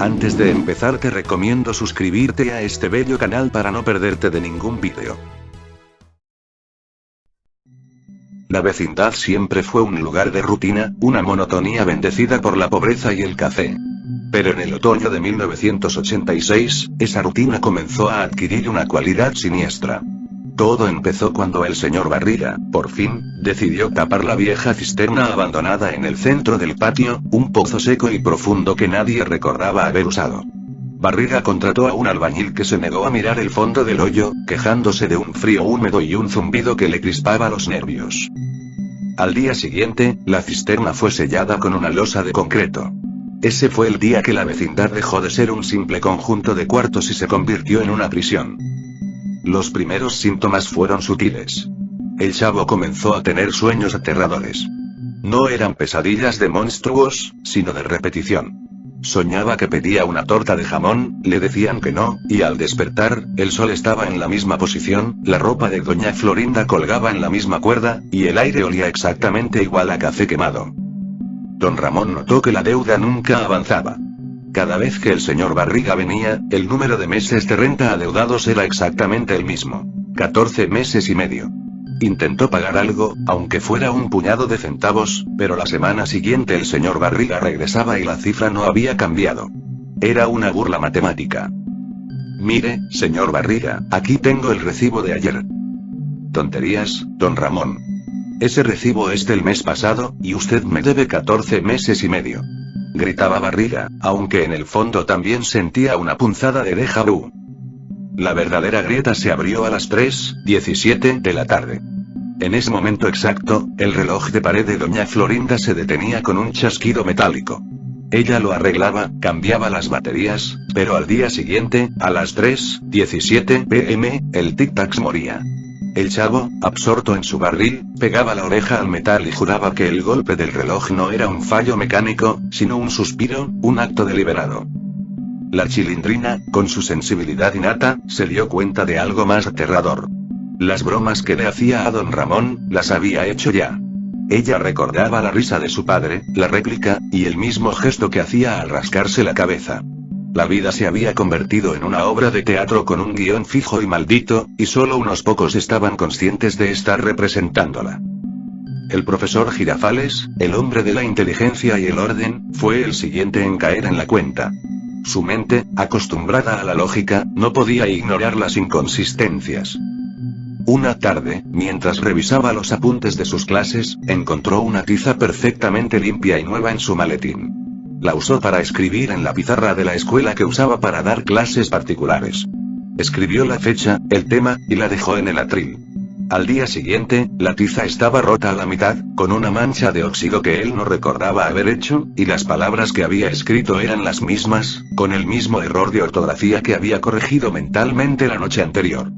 Antes de empezar te recomiendo suscribirte a este bello canal para no perderte de ningún vídeo. La vecindad siempre fue un lugar de rutina, una monotonía bendecida por la pobreza y el café. Pero en el otoño de 1986, esa rutina comenzó a adquirir una cualidad siniestra. Todo empezó cuando el señor Barriga, por fin, decidió tapar la vieja cisterna abandonada en el centro del patio, un pozo seco y profundo que nadie recordaba haber usado. Barriga contrató a un albañil que se negó a mirar el fondo del hoyo, quejándose de un frío húmedo y un zumbido que le crispaba los nervios. Al día siguiente, la cisterna fue sellada con una losa de concreto. Ese fue el día que la vecindad dejó de ser un simple conjunto de cuartos y se convirtió en una prisión. Los primeros síntomas fueron sutiles. El chavo comenzó a tener sueños aterradores. No eran pesadillas de monstruos, sino de repetición. Soñaba que pedía una torta de jamón, le decían que no, y al despertar, el sol estaba en la misma posición, la ropa de doña Florinda colgaba en la misma cuerda, y el aire olía exactamente igual a café quemado. Don Ramón notó que la deuda nunca avanzaba. Cada vez que el señor Barriga venía, el número de meses de renta adeudados era exactamente el mismo. 14 meses y medio. Intentó pagar algo, aunque fuera un puñado de centavos, pero la semana siguiente el señor Barriga regresaba y la cifra no había cambiado. Era una burla matemática. Mire, señor Barriga, aquí tengo el recibo de ayer. Tonterías, don Ramón. Ese recibo es del mes pasado, y usted me debe 14 meses y medio. Gritaba Barriga, aunque en el fondo también sentía una punzada de déjà vu. La verdadera grieta se abrió a las 3:17 de la tarde. En ese momento exacto, el reloj de pared de doña Florinda se detenía con un chasquido metálico. Ella lo arreglaba, cambiaba las baterías, pero al día siguiente, a las 3:17 p.m., el tic-tac moría. El chavo, absorto en su barril, pegaba la oreja al metal y juraba que el golpe del reloj no era un fallo mecánico, sino un suspiro, un acto deliberado. La chilindrina, con su sensibilidad innata, se dio cuenta de algo más aterrador. Las bromas que le hacía a don Ramón, las había hecho ya. Ella recordaba la risa de su padre, la réplica, y el mismo gesto que hacía al rascarse la cabeza. La vida se había convertido en una obra de teatro con un guión fijo y maldito, y solo unos pocos estaban conscientes de estar representándola. El profesor Girafales, el hombre de la inteligencia y el orden, fue el siguiente en caer en la cuenta. Su mente, acostumbrada a la lógica, no podía ignorar las inconsistencias. Una tarde, mientras revisaba los apuntes de sus clases, encontró una tiza perfectamente limpia y nueva en su maletín. La usó para escribir en la pizarra de la escuela que usaba para dar clases particulares. Escribió la fecha, el tema, y la dejó en el atril. Al día siguiente, la tiza estaba rota a la mitad, con una mancha de óxido que él no recordaba haber hecho, y las palabras que había escrito eran las mismas, con el mismo error de ortografía que había corregido mentalmente la noche anterior.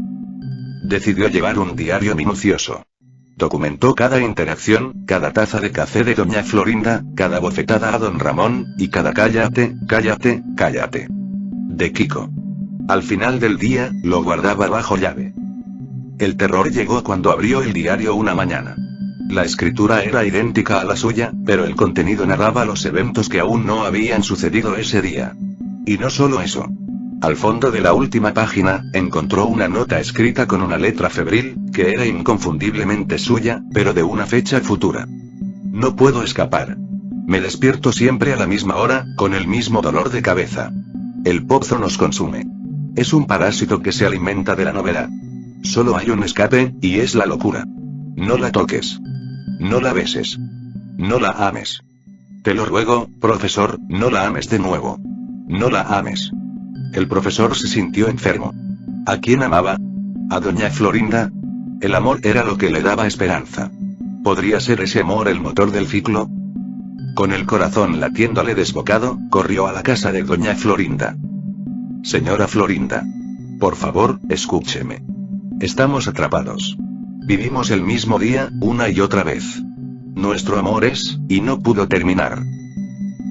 Decidió llevar un diario minucioso. Documentó cada interacción, cada taza de café de doña Florinda, cada bofetada a don Ramón, y cada cállate, cállate, cállate de Kiko. Al final del día, lo guardaba bajo llave. El terror llegó cuando abrió el diario una mañana. La escritura era idéntica a la suya, pero el contenido narraba los eventos que aún no habían sucedido ese día. Y no solo eso. Al fondo de la última página, encontró una nota escrita con una letra febril, que era inconfundiblemente suya, pero de una fecha futura. No puedo escapar. Me despierto siempre a la misma hora, con el mismo dolor de cabeza. El pozo nos consume. Es un parásito que se alimenta de la novedad. Solo hay un escape, y es la locura. No la toques. No la beses. No la ames. Te lo ruego, profesor, no la ames de nuevo. No la ames. El profesor se sintió enfermo. ¿A quién amaba? ¿A doña Florinda? El amor era lo que le daba esperanza. ¿Podría ser ese amor el motor del ciclo? Con el corazón latiéndole desbocado, corrió a la casa de doña Florinda. Señora Florinda. Por favor, escúcheme. Estamos atrapados. Vivimos el mismo día, una y otra vez. Nuestro amor es, y no pudo terminar.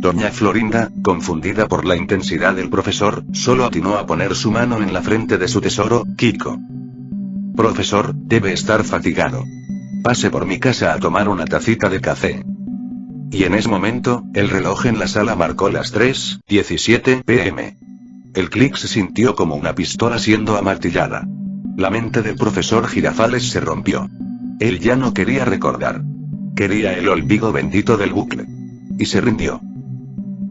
Doña Florinda, confundida por la intensidad del profesor, solo atinó a poner su mano en la frente de su tesoro, Kiko. Profesor, debe estar fatigado. Pase por mi casa a tomar una tacita de café. Y en ese momento, el reloj en la sala marcó las 3:17 p.m. El clic se sintió como una pistola siendo amartillada. La mente del profesor Girafales se rompió. Él ya no quería recordar. Quería el olvido bendito del bucle. Y se rindió.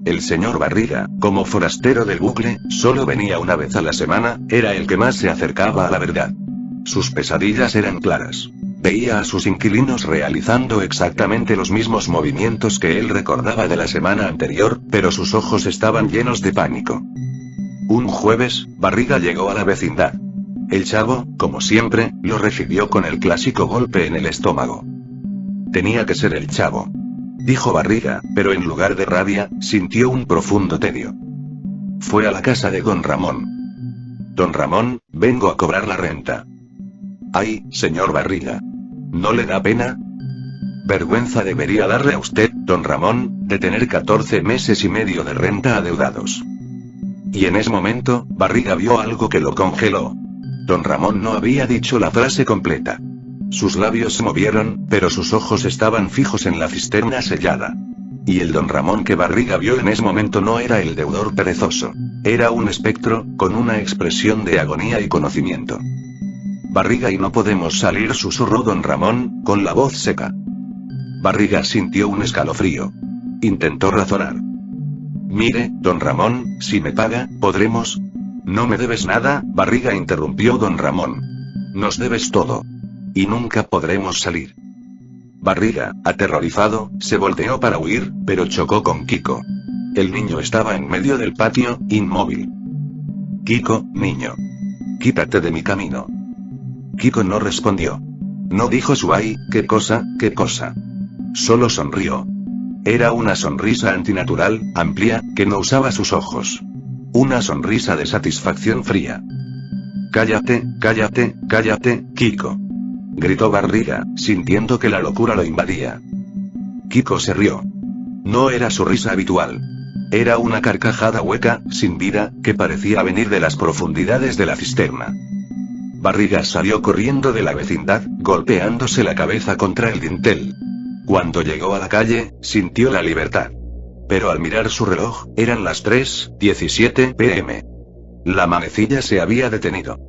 El señor Barriga, como forastero del bucle, solo venía una vez a la semana, era el que más se acercaba a la verdad. Sus pesadillas eran claras. Veía a sus inquilinos realizando exactamente los mismos movimientos que él recordaba de la semana anterior, pero sus ojos estaban llenos de pánico. Un jueves, Barriga llegó a la vecindad. El chavo, como siempre, lo recibió con el clásico golpe en el estómago. Tenía que ser el chavo, dijo Barriga, pero en lugar de rabia, sintió un profundo tedio. Fue a la casa de don Ramón. Don Ramón, vengo a cobrar la renta. Ay, señor Barriga. ¿No le da pena? Vergüenza debería darle a usted, don Ramón, de tener 14 meses y medio de renta adeudados. Y en ese momento, Barriga vio algo que lo congeló. Don Ramón no había dicho la frase completa. Sus labios se movieron, pero sus ojos estaban fijos en la cisterna sellada. Y el don Ramón que Barriga vio en ese momento no era el deudor perezoso. Era un espectro, con una expresión de agonía y conocimiento. Barriga y no podemos salir, susurró don Ramón, con la voz seca. Barriga sintió un escalofrío. Intentó razonar. Mire, don Ramón, si me paga, podremos. No me debes nada, Barriga, interrumpió don Ramón. Nos debes todo. Y nunca podremos salir. Barriga, aterrorizado, se volteó para huir, pero chocó con Kiko. El niño estaba en medio del patio, inmóvil. Kiko, niño. Quítate de mi camino. Kiko no respondió. No dijo su ay, qué cosa, qué cosa. Solo sonrió. Era una sonrisa antinatural, amplia, que no usaba sus ojos. Una sonrisa de satisfacción fría. Cállate, cállate, cállate, Kiko. Gritó Barriga, sintiendo que la locura lo invadía. Kiko se rió. No era su risa habitual. Era una carcajada hueca, sin vida, que parecía venir de las profundidades de la cisterna. Barriga salió corriendo de la vecindad, golpeándose la cabeza contra el dintel. Cuando llegó a la calle, sintió la libertad. Pero al mirar su reloj, eran las 3:17 p.m. La manecilla se había detenido.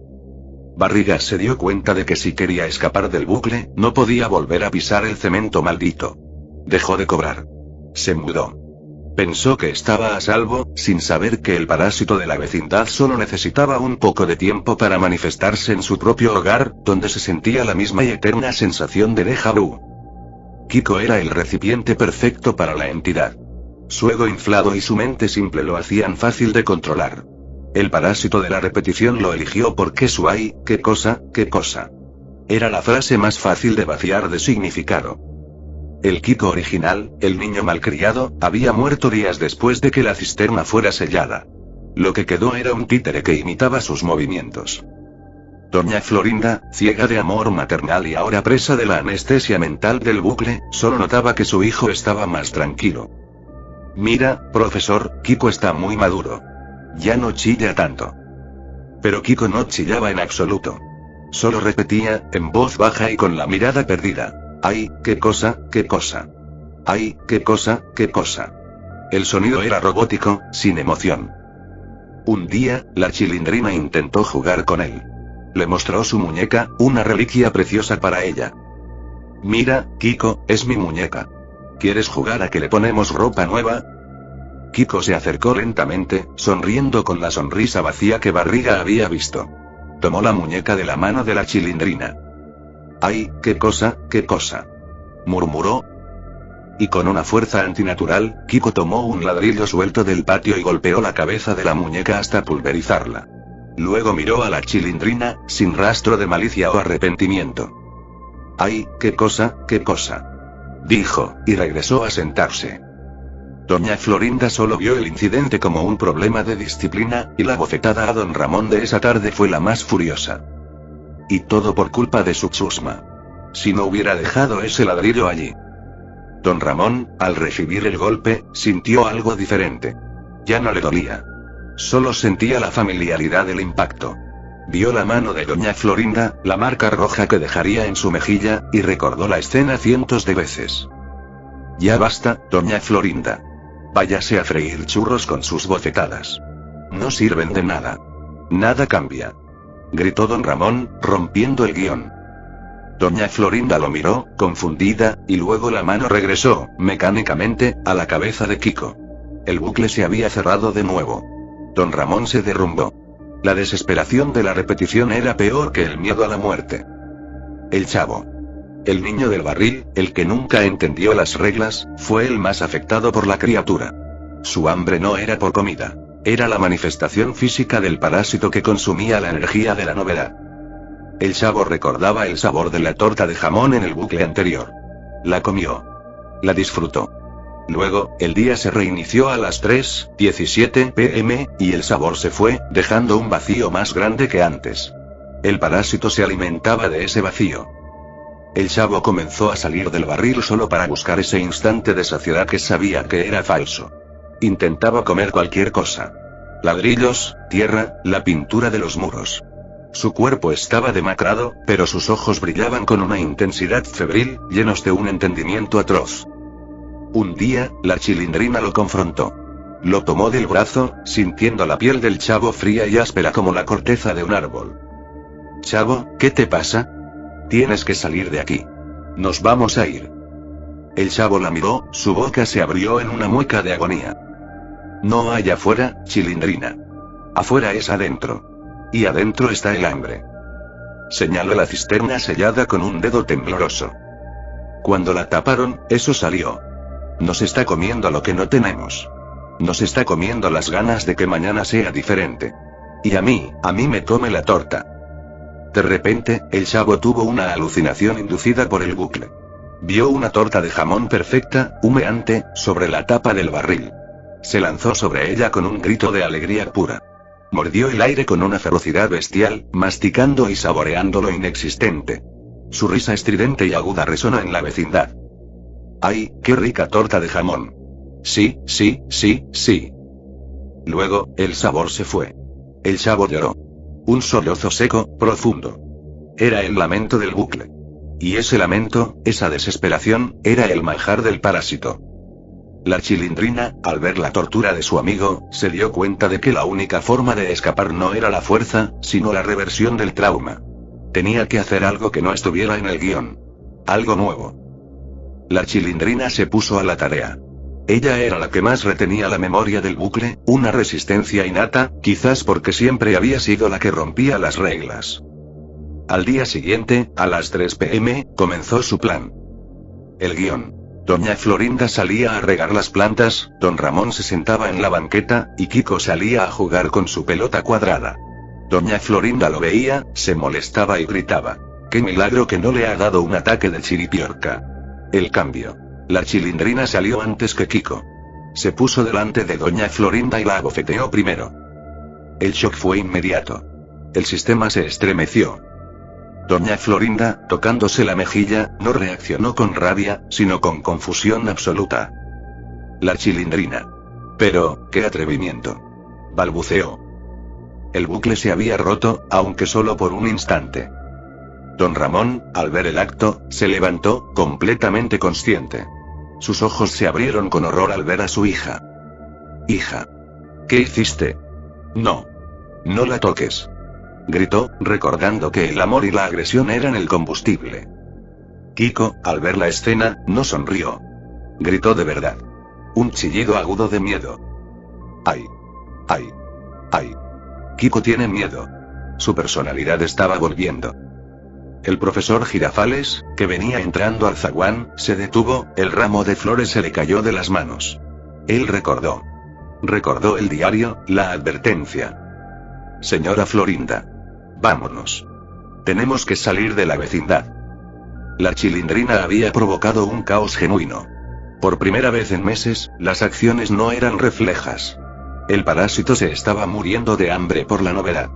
Barriga se dio cuenta de que si quería escapar del bucle, no podía volver a pisar el cemento maldito. Dejó de cobrar. Se mudó. Pensó que estaba a salvo, sin saber que el parásito de la vecindad solo necesitaba un poco de tiempo para manifestarse en su propio hogar, donde se sentía la misma y eterna sensación de déjà vu. Kiko era el recipiente perfecto para la entidad. Su ego inflado y su mente simple lo hacían fácil de controlar. El parásito de la repetición lo eligió porque su ay, qué cosa, era la frase más fácil de vaciar de significado. El Kiko original, el niño malcriado, había muerto días después de que la cisterna fuera sellada. Lo que quedó era un títere que imitaba sus movimientos. Doña Florinda, ciega de amor maternal y ahora presa de la anestesia mental del bucle, solo notaba que su hijo estaba más tranquilo. Mira, profesor, Kiko está muy maduro. Ya no chilla tanto. Pero Kiko no chillaba en absoluto. Solo repetía, en voz baja y con la mirada perdida. Ay, qué cosa, qué cosa. Ay, qué cosa, qué cosa. El sonido era robótico, sin emoción. Un día, la Chilindrina intentó jugar con él. Le mostró su muñeca, una reliquia preciosa para ella. Mira, Kiko, es mi muñeca. ¿Quieres jugar a que le ponemos ropa nueva? Kiko se acercó lentamente, sonriendo con la sonrisa vacía que Barriga había visto. Tomó la muñeca de la mano de la Chilindrina. ¡Ay, qué cosa, murmuró. Y con una fuerza antinatural, Kiko tomó un ladrillo suelto del patio y golpeó la cabeza de la muñeca hasta pulverizarla. Luego miró a la Chilindrina, sin rastro de malicia o arrepentimiento. ¡Ay, qué cosa, dijo, y regresó a sentarse. Doña Florinda solo vio el incidente como un problema de disciplina, y la bofetada a don Ramón de esa tarde fue la más furiosa. Y todo por culpa de su chusma. Si no hubiera dejado ese ladrillo allí. Don Ramón, al recibir el golpe, sintió algo diferente. Ya no le dolía. Solo sentía la familiaridad del impacto. Vio la mano de doña Florinda, la marca roja que dejaría en su mejilla, y recordó la escena cientos de veces. Ya basta, doña Florinda. Váyase a freír churros con sus bofetadas. No sirven de nada. Nada cambia. Gritó don Ramón, rompiendo el guión. Doña Florinda lo miró, confundida, y luego la mano regresó, mecánicamente, a la cabeza de Kiko. El bucle se había cerrado de nuevo. Don Ramón se derrumbó. La desesperación de la repetición era peor que el miedo a la muerte. El chavo. El niño del barril, el que nunca entendió las reglas, fue el más afectado por la criatura. Su hambre no era por comida. Era la manifestación física del parásito que consumía la energía de la novedad. El chavo recordaba el sabor de la torta de jamón en el bucle anterior. La comió. La disfrutó. Luego, el día se reinició a las 3:17 p.m., y el sabor se fue, dejando un vacío más grande que antes. El parásito se alimentaba de ese vacío. El chavo comenzó a salir del barril solo para buscar ese instante de saciedad que sabía que era falso. Intentaba comer cualquier cosa. Ladrillos, tierra, la pintura de los muros. Su cuerpo estaba demacrado, pero sus ojos brillaban con una intensidad febril, llenos de un entendimiento atroz. Un día, la Chilindrina lo confrontó. Lo tomó del brazo, sintiendo la piel del chavo fría y áspera como la corteza de un árbol. Chavo, ¿qué te pasa? Tienes que salir de aquí. Nos vamos a ir. El chavo la miró, su boca se abrió en una mueca de agonía. No hay afuera, Chilindrina. Afuera es adentro. Y adentro está el hambre. Señaló la cisterna sellada con un dedo tembloroso. Cuando la taparon, eso salió. Nos está comiendo lo que no tenemos. Nos está comiendo las ganas de que mañana sea diferente. Y a mí me come la torta. De repente, el chavo tuvo una alucinación inducida por el bucle. Vio una torta de jamón perfecta, humeante, sobre la tapa del barril. Se lanzó sobre ella con un grito de alegría pura. Mordió el aire con una ferocidad bestial, masticando y saboreando lo inexistente. Su risa estridente y aguda resonó en la vecindad. ¡Ay, qué rica torta de jamón! Sí, sí, sí, sí. Luego, el sabor se fue. El chavo lloró. Un sollozo seco, profundo. Era el lamento del bucle. Y ese lamento, esa desesperación, era el manjar del parásito. La Chilindrina, al ver la tortura de su amigo, se dio cuenta de que la única forma de escapar no era la fuerza, sino la reversión del trauma. Tenía que hacer algo que no estuviera en el guión. Algo nuevo. La Chilindrina se puso a la tarea. Ella era la que más retenía la memoria del bucle, una resistencia innata, quizás porque siempre había sido la que rompía las reglas. Al día siguiente, a las 3 p.m., comenzó su plan. El guión. Doña Florinda salía a regar las plantas, don Ramón se sentaba en la banqueta, y Kiko salía a jugar con su pelota cuadrada. Doña Florinda lo veía, se molestaba y gritaba. ¡Qué milagro que no le ha dado un ataque de chiripiorca! El cambio. La Chilindrina salió antes que Kiko. Se puso delante de doña Florinda y la abofeteó primero. El shock fue inmediato. El sistema se estremeció. Doña Florinda, tocándose la mejilla, no reaccionó con rabia, sino con confusión absoluta. La Chilindrina. Pero, qué atrevimiento. Balbuceó. El bucle se había roto, aunque solo por un instante. Don Ramón, al ver el acto, se levantó, completamente consciente. Sus ojos se abrieron con horror al ver a su hija. Hija. ¿Qué hiciste? No. No la toques. Gritó, recordando que el amor y la agresión eran el combustible. Kiko, al ver la escena, no sonrió. Gritó de verdad. Un chillido agudo de miedo. ¡Ay! ¡Ay! ¡Ay! Kiko tiene miedo. Su personalidad estaba volviendo. El profesor Girafales, que venía entrando al zaguán, se detuvo, el ramo de flores se le cayó de las manos. Él recordó. Recordó el diario, la advertencia. Señora Florinda. Vámonos. Tenemos que salir de la vecindad. La Chilindrina había provocado un caos genuino. Por primera vez en meses, las acciones no eran reflejas. El parásito se estaba muriendo de hambre por la novedad.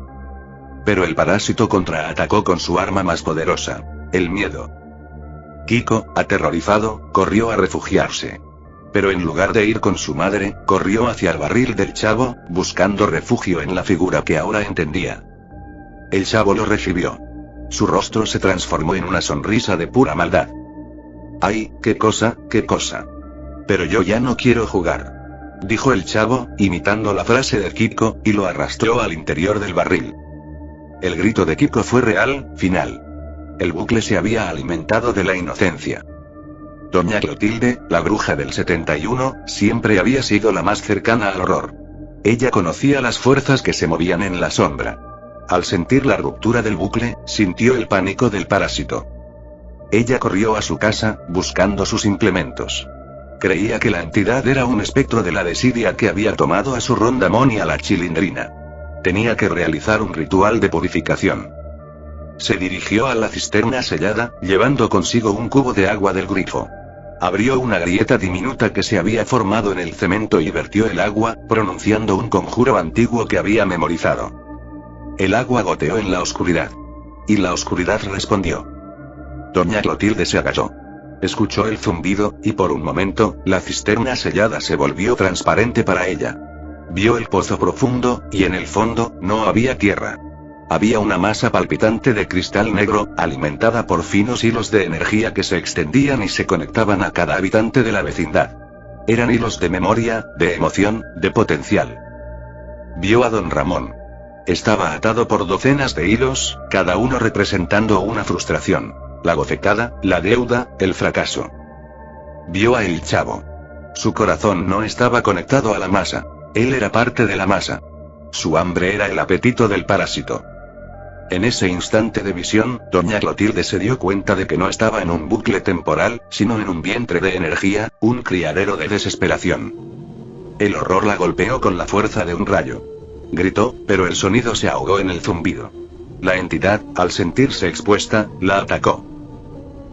Pero el parásito contraatacó con su arma más poderosa, el miedo. Kiko, aterrorizado, corrió a refugiarse. Pero en lugar de ir con su madre, corrió hacia el barril del chavo, buscando refugio en la figura que ahora entendía. El chavo lo recibió. Su rostro se transformó en una sonrisa de pura maldad. ¡Ay, qué cosa, qué cosa! Pero yo ya no quiero jugar, dijo el chavo, imitando la frase de Kiko, y lo arrastró al interior del barril. El grito de Kiko fue real, final. El bucle se había alimentado de la inocencia. Doña Clotilde, la bruja del 71, siempre había sido la más cercana al horror. Ella conocía las fuerzas que se movían en la sombra. Al sentir la ruptura del bucle, sintió el pánico del parásito. Ella corrió a su casa, buscando sus implementos. Creía que la entidad era un espectro de la desidia que había tomado a su rondamón y a la chilindrina. Tenía que realizar un ritual de purificación. Se dirigió a la cisterna sellada, llevando consigo un cubo de agua del grifo. Abrió una grieta diminuta que se había formado en el cemento y vertió el agua, pronunciando un conjuro antiguo que había memorizado. El agua goteó en la oscuridad. Y la oscuridad respondió. Doña Clotilde se agachó. Escuchó el zumbido, y por un momento, la cisterna sellada se volvió transparente para ella. Vio el pozo profundo, y en el fondo, no había tierra. Había una masa palpitante de cristal negro, alimentada por finos hilos de energía que se extendían y se conectaban a cada habitante de la vecindad. Eran hilos de memoria, de emoción, de potencial. Vio a don Ramón. Estaba atado por docenas de hilos, cada uno representando una frustración. La bofetada, la deuda, el fracaso. Vio a el chavo. Su corazón no estaba conectado a la masa. Él era parte de la masa. Su hambre era el apetito del parásito. En ese instante de visión, doña Clotilde se dio cuenta de que no estaba en un bucle temporal, sino en un vientre de energía, un criadero de desesperación. El horror la golpeó con la fuerza de un rayo. Gritó, pero el sonido se ahogó en el zumbido. La entidad, al sentirse expuesta, la atacó.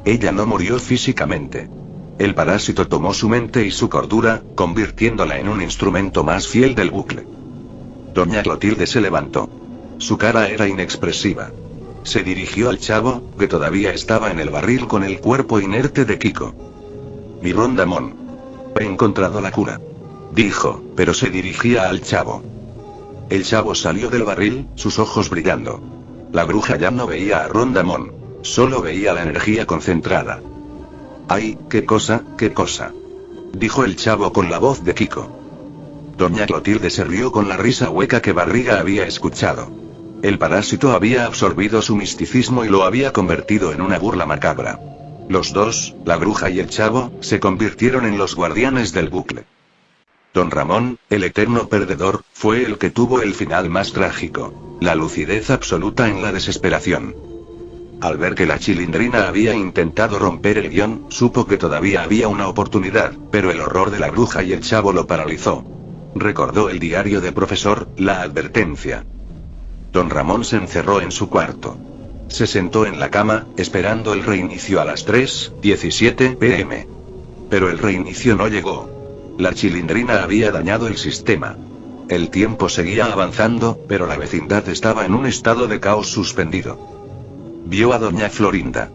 Ella no murió físicamente. El parásito tomó su mente y su cordura, convirtiéndola en un instrumento más fiel del bucle. Doña Clotilde se levantó. Su cara era inexpresiva. Se dirigió al chavo, que todavía estaba en el barril con el cuerpo inerte de Kiko. Mi rondamón. He encontrado la cura, dijo, pero se dirigía al chavo. El chavo salió del barril, sus ojos brillando. La bruja ya no veía a Rondamón, solo veía la energía concentrada. ¡Ay, qué cosa, dijo el chavo con la voz de Kiko. Doña Clotilde se rió con la risa hueca que Barriga había escuchado. El parásito había absorbido su misticismo y lo había convertido en una burla macabra. Los dos, la bruja y el chavo, se convirtieron en los guardianes del bucle. Don Ramón, el eterno perdedor, fue el que tuvo el final más trágico, la lucidez absoluta en la desesperación. Al ver que la chilindrina había intentado romper el guión, supo que todavía había una oportunidad, pero el horror de la bruja y el chavo lo paralizó. Recordó el diario de profesor, la advertencia. Don Ramón se encerró en su cuarto. Se sentó en la cama, esperando el reinicio a las 3:17 p.m. Pero el reinicio no llegó. La chilindrina había dañado el sistema. El tiempo seguía avanzando, pero la vecindad estaba en un estado de caos suspendido. Vio a doña Florinda.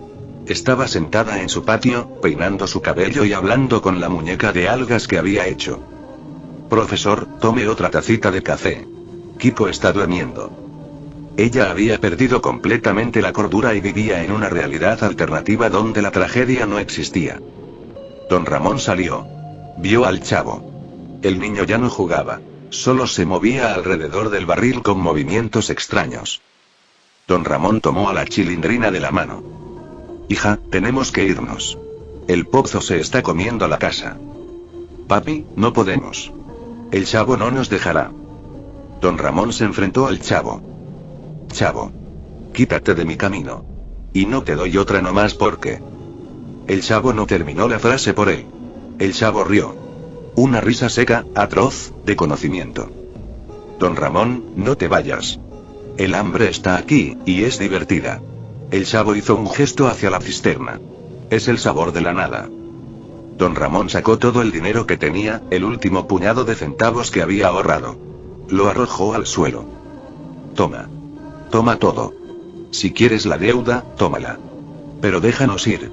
Estaba sentada en su patio, peinando su cabello y hablando con la muñeca de algas que había hecho. Profesor, tome otra tacita de café. Kiko está durmiendo. Ella había perdido completamente la cordura y vivía en una realidad alternativa donde la tragedia no existía. Don Ramón salió. Vio al chavo. El niño ya no jugaba. Solo se movía alrededor del barril con movimientos extraños. Don Ramón tomó a la chilindrina de la mano. Hija, tenemos que irnos. El pozo se está comiendo la casa. Papi, no podemos. El chavo no nos dejará. Don Ramón se enfrentó al chavo. Chavo. Quítate de mi camino. Y no te doy otra nomás porque... El chavo no terminó la frase por él. El chavo rió. Una risa seca, atroz, de conocimiento. Don Ramón, no te vayas. El hambre está aquí, y es divertida. El chavo hizo un gesto hacia la cisterna. Es el sabor de la nada. Don Ramón sacó todo el dinero que tenía, el último puñado de centavos que había ahorrado. Lo arrojó al suelo. Toma. Toma todo. Si quieres la deuda, tómala. Pero déjanos ir.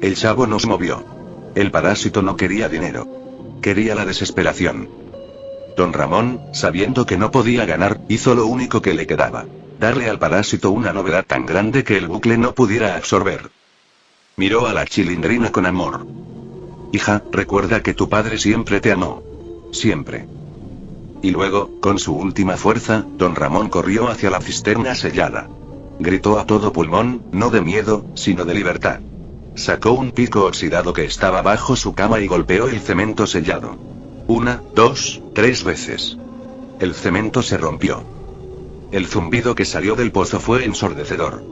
El chavo no se movió. El parásito no quería dinero. Quería la desesperación. Don Ramón, sabiendo que no podía ganar, hizo lo único que le quedaba. Darle al parásito una novedad tan grande que el bucle no pudiera absorber. Miró a la chilindrina con amor. Hija, recuerda que tu padre siempre te amó. Siempre. Y luego, con su última fuerza, don Ramón corrió hacia la cisterna sellada. Gritó a todo pulmón, no de miedo, sino de libertad. Sacó un pico oxidado que estaba bajo su cama y golpeó el cemento sellado. 1, 2, 3 veces. El cemento se rompió. El zumbido que salió del pozo fue ensordecedor.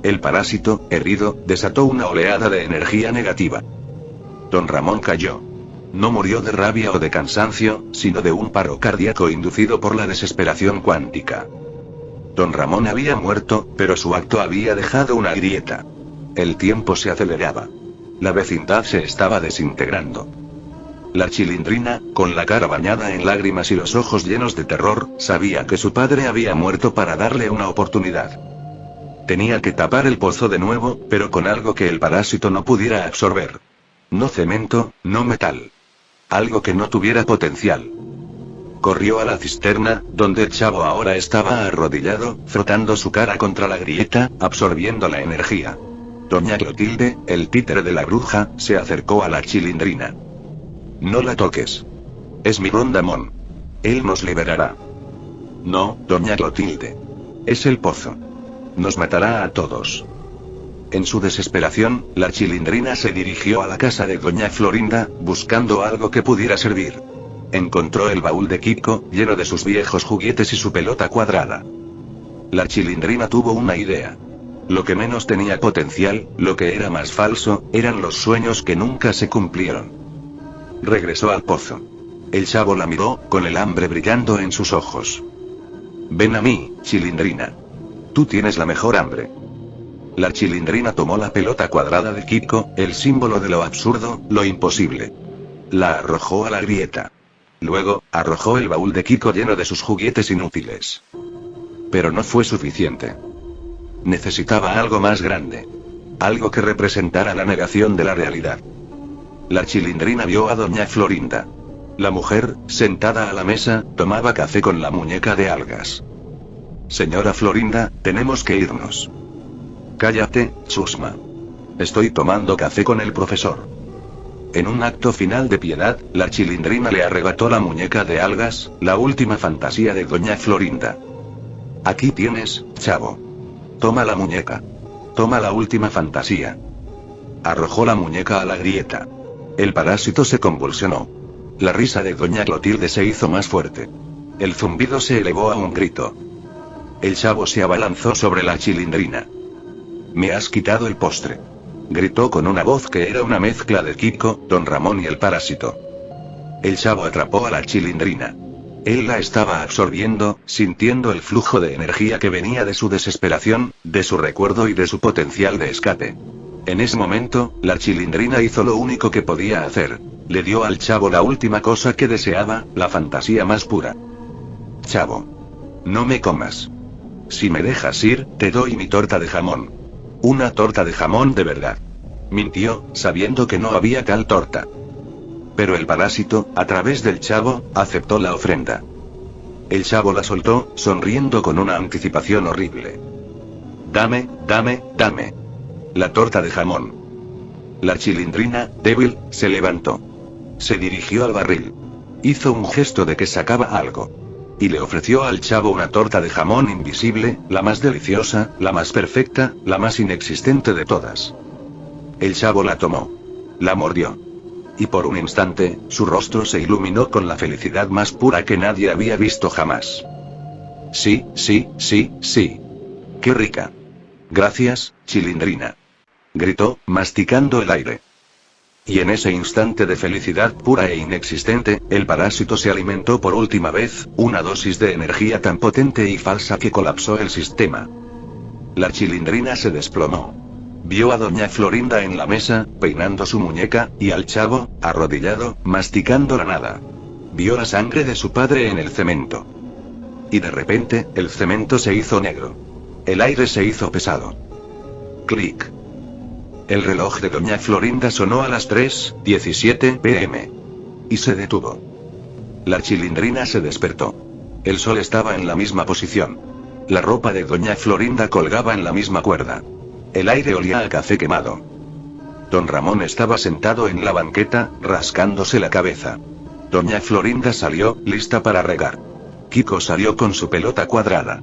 El parásito, herido, desató una oleada de energía negativa. Don Ramón cayó. No murió de rabia o de cansancio, sino de un paro cardíaco inducido por la desesperación cuántica. Don Ramón había muerto, pero su acto había dejado una grieta. El tiempo se aceleraba. La vecindad se estaba desintegrando. La Chilindrina, con la cara bañada en lágrimas y los ojos llenos de terror, sabía que su padre había muerto para darle una oportunidad. Tenía que tapar el pozo de nuevo, pero con algo que el parásito no pudiera absorber. No cemento, no metal. Algo que no tuviera potencial. Corrió a la cisterna, donde el chavo ahora estaba arrodillado, frotando su cara contra la grieta, absorbiendo la energía. Doña Clotilde, el títere de la bruja, se acercó a la Chilindrina. No la toques. Es mi Rondamón. Él nos liberará. No, doña Clotilde. Es el pozo. Nos matará a todos. En su desesperación, la Chilindrina se dirigió a la casa de doña Florinda, buscando algo que pudiera servir. Encontró el baúl de Kiko, lleno de sus viejos juguetes y su pelota cuadrada. La Chilindrina tuvo una idea. Lo que menos tenía potencial, lo que era más falso, eran los sueños que nunca se cumplieron. Regresó al pozo. El chavo la miró, con el hambre brillando en sus ojos. Ven a mí, Chilindrina. Tú tienes la mejor hambre. La Chilindrina tomó la pelota cuadrada de Kiko, el símbolo de lo absurdo, lo imposible. La arrojó a la grieta. Luego, arrojó el baúl de Kiko lleno de sus juguetes inútiles. Pero no fue suficiente. Necesitaba algo más grande. Algo que representara la negación de la realidad. La Chilindrina vio a doña Florinda. La mujer, sentada a la mesa, tomaba café con la muñeca de algas. Señora Florinda, tenemos que irnos. Cállate, chusma. Estoy tomando café con el profesor. En un acto final de piedad, la Chilindrina le arrebató la muñeca de algas, la última fantasía de doña Florinda. Aquí tienes, chavo. Toma la muñeca. Toma la última fantasía. Arrojó la muñeca a la grieta. El parásito se convulsionó. La risa de doña Clotilde se hizo más fuerte. El zumbido se elevó a un grito. El chavo se abalanzó sobre la Chilindrina. Me has quitado el postre. Gritó con una voz que era una mezcla de Kiko, don Ramón y el parásito. El chavo atrapó a la Chilindrina. Él la estaba absorbiendo, sintiendo el flujo de energía que venía de su desesperación, de su recuerdo y de su potencial de escape. En ese momento, la Chilindrina hizo lo único que podía hacer. Le dio al chavo la última cosa que deseaba, la fantasía más pura. Chavo. No me comas. Si me dejas ir, te doy mi torta de jamón. Una torta de jamón de verdad. Mintió, sabiendo que no había tal torta. Pero el parásito, a través del chavo, aceptó la ofrenda. El chavo la soltó, sonriendo con una anticipación horrible. Dame, dame, dame. La torta de jamón. La Chilindrina, débil, se levantó. Se dirigió al barril. Hizo un gesto de que sacaba algo. Y le ofreció al chavo una torta de jamón invisible, la más deliciosa, la más perfecta, la más inexistente de todas. El chavo la tomó. La mordió. Y por un instante, su rostro se iluminó con la felicidad más pura que nadie había visto jamás. Sí, sí, sí, sí. ¡Qué rica! Gracias, Chilindrina. Gritó, masticando el aire. Y en ese instante de felicidad pura e inexistente, el parásito se alimentó por última vez, una dosis de energía tan potente y falsa que colapsó el sistema. La Chilindrina se desplomó. Vio a doña Florinda en la mesa, peinando su muñeca, y al chavo, arrodillado, masticando la nada. Vio la sangre de su padre en el cemento. Y de repente, el cemento se hizo negro. El aire se hizo pesado. Clic. El reloj de doña Florinda sonó a las 3:17 p.m. Y se detuvo. La Chilindrina se despertó. El sol estaba en la misma posición. La ropa de doña Florinda colgaba en la misma cuerda. El aire olía a café quemado. Don Ramón estaba sentado en la banqueta, rascándose la cabeza. Doña Florinda salió, lista para regar. Kiko salió con su pelota cuadrada.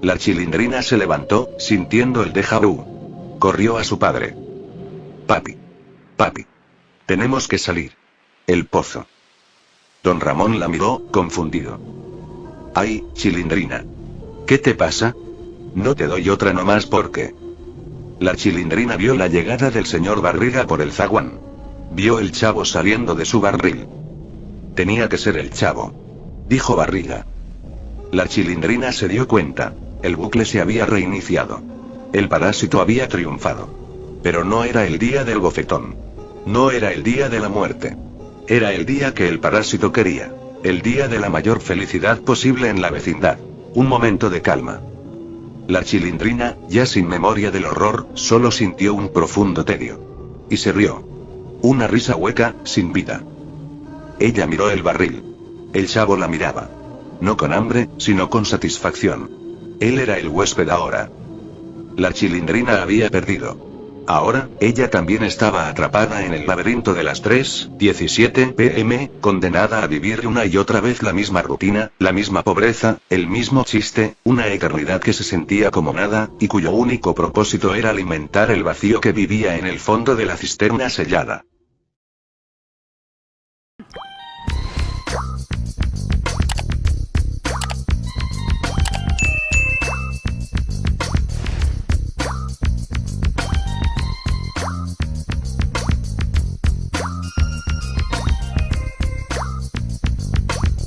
La Chilindrina se levantó, sintiendo el déjà vu. Corrió a su padre. Papi. Papi. Tenemos que salir. El pozo. Don Ramón la miró, confundido. Ay, Chilindrina. ¿Qué te pasa? No te doy otra nomás porque... La Chilindrina vio la llegada del señor Barriga por el zaguán. Vio el chavo saliendo de su barril. Tenía que ser el chavo, dijo Barriga. La Chilindrina se dio cuenta. El bucle se había reiniciado. El parásito había triunfado. Pero no era el día del bofetón. No era el día de la muerte. Era el día que el parásito quería. El día de la mayor felicidad posible en la vecindad. Un momento de calma. La Chilindrina, ya sin memoria del horror, solo sintió un profundo tedio. Y se rió. Una risa hueca, sin vida. Ella miró el barril. El chavo la miraba. No con hambre, sino con satisfacción. Él era el huésped ahora. La Chilindrina había perdido. Ahora, ella también estaba atrapada en el laberinto de las 3:17 p.m., condenada a vivir una y otra vez la misma rutina, la misma pobreza, el mismo chiste, una eternidad que se sentía como nada, y cuyo único propósito era alimentar el vacío que vivía en el fondo de la cisterna sellada.